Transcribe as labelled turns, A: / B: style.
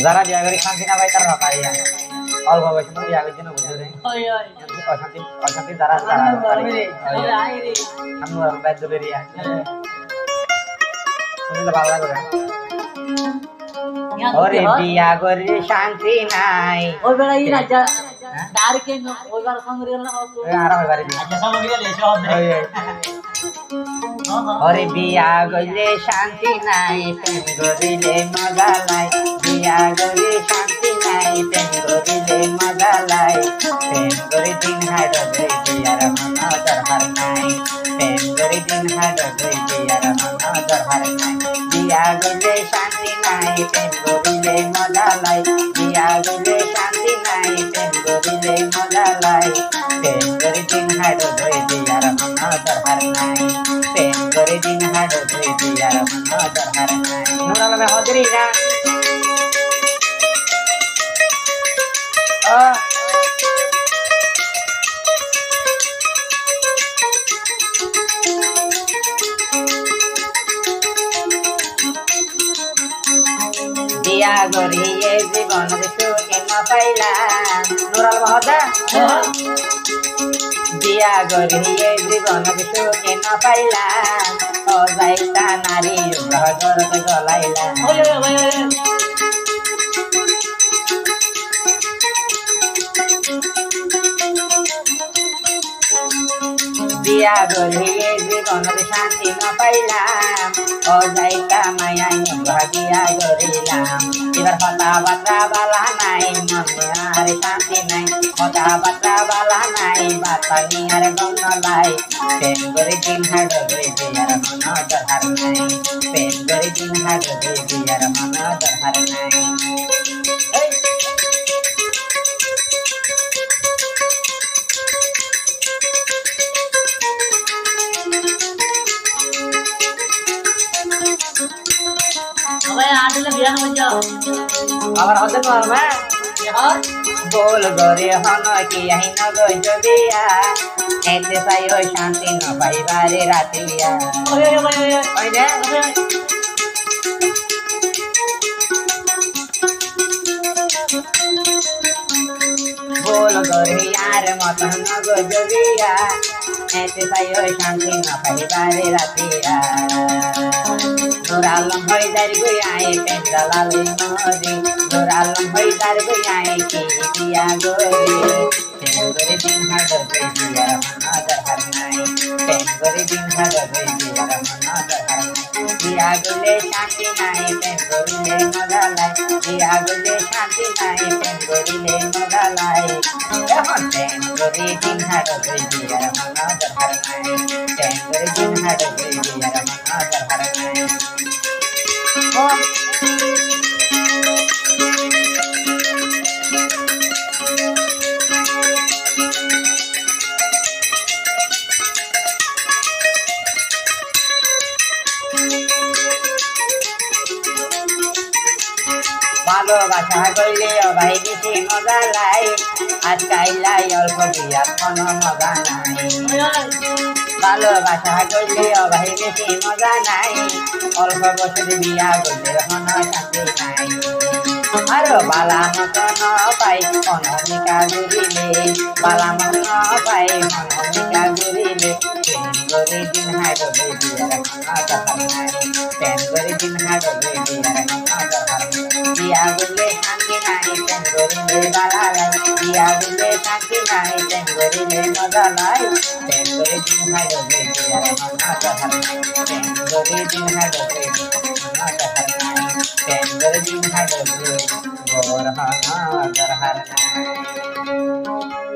A: যারা বিয়া করে শান্তি না পাই তারা পারে অল্প বয়সে তো বিয়া করতে না বুঝে রে অশান্তি অশান্তি যারা তারা পারে আমি বাইদ্য বেরিয়ে শুনলে ভালো লাগবে ওরে বিয়া করে শান্তি নাই
B: ওই বেলা ই রাজা দার কে ওই বার সংগ্রহ না তো
A: আর আমার বাড়ি
B: আচ্ছা সংগ্রহ গেলে সব
A: ওরে বিয়া গইলে শান্তি নাই প্রেম করিলে মজা লাই বিয়া গইলে শান্তি নাই প্রেম করিলে মজা লাই প্রেম করে দিন হাট গই বিয়ার মন দরবার নাই প্রেম করে দিন হাট গই বিয়ার মন দরবার নাই বিয়া গইলে শান্তি নাই প্রেম করিলে মজা লাই বিয়া গইলে শান্তি নাই প্রেম করিলে মজা লাই প্রেম করে দিন হাট গই বিয়ার মন দরবার নাই প্রেম করে দিন হাট গই বিয়ার মন দরবার নাই নুরাল মে হজরি না বিয়া গরিয়ে জীবন সুখে ন পাইলাম নুরাল মহদা বিয়া গরিয়ে জীবন সুখে ন পাইলাম অযাইতা নারী ঘরতে গলাইলাম বিয়া গরিয়ে জীবনের শান্তি ন পাইলাম অযাইতা মায়াই ভাগিয়া গরিলাম এবার কথাবার্তা বালা নাই মনে আর শান্তি নাই কথাবার্তা বালা নাই বাতানি আর গন্ধ লাই প্রেম করে দিন হাট গই বিয়ার মন দরহার নাই প্রেম করে দিন হাট গই বিয়ার মন দরহার নাই আবার হতে পারবে बोल गोरे हन कि यही न गई जबिया एते साई हो शांति न पाई बारे रातिया ओइने बोल गोरे यार मत न गई जबिया एते साई हो शांति न पाई बारे रातिया Nurallam hoy dar goi aaye pendalale nori Nurallam hoy dar goi aaye ki biya gori Tengore din hard goi biya mana dar nai Tengore din hard goi biya mana dar nai biya gole shanti nai tengore le magalai biya gole shanti nai tengore le magalai Ehon tengore din hard goi biya mana dar nai Tengore din hard goi biya mana dar nai ভালোবাসা কইলে ভাই বেশি মজা লাই আজ কাইলাই অল্প বিয়া কোনো মজা নাই ভালোবাসা কইলে ভাই বেশি মজা নাই অল্প বছর বিয়া করলে হন শান্তি নাই আরো বালা মত ন পাই অনমিকা ঘুরিলে বালা মত ন পাই অনমিকা ঘুরিলে প্রেম করে দিন হাট গই বিয়ার মন দরকার নাই প্রেম করে দিন হাট গই বিয়ার মন দরকার বিয়া গলে শান্তি নাই প্রেম করিলে বালা লাই বিয়া গলে শান্তি নাই প্রেম করিলে মজা লাই প্রেম করে দিন হাট গই বিয়ার মন দরকার নাই প্রেম করে দিন হাট গই মন দরকার নাই প্রেম করে দিন হাট গই গোর হানা দরকার নাই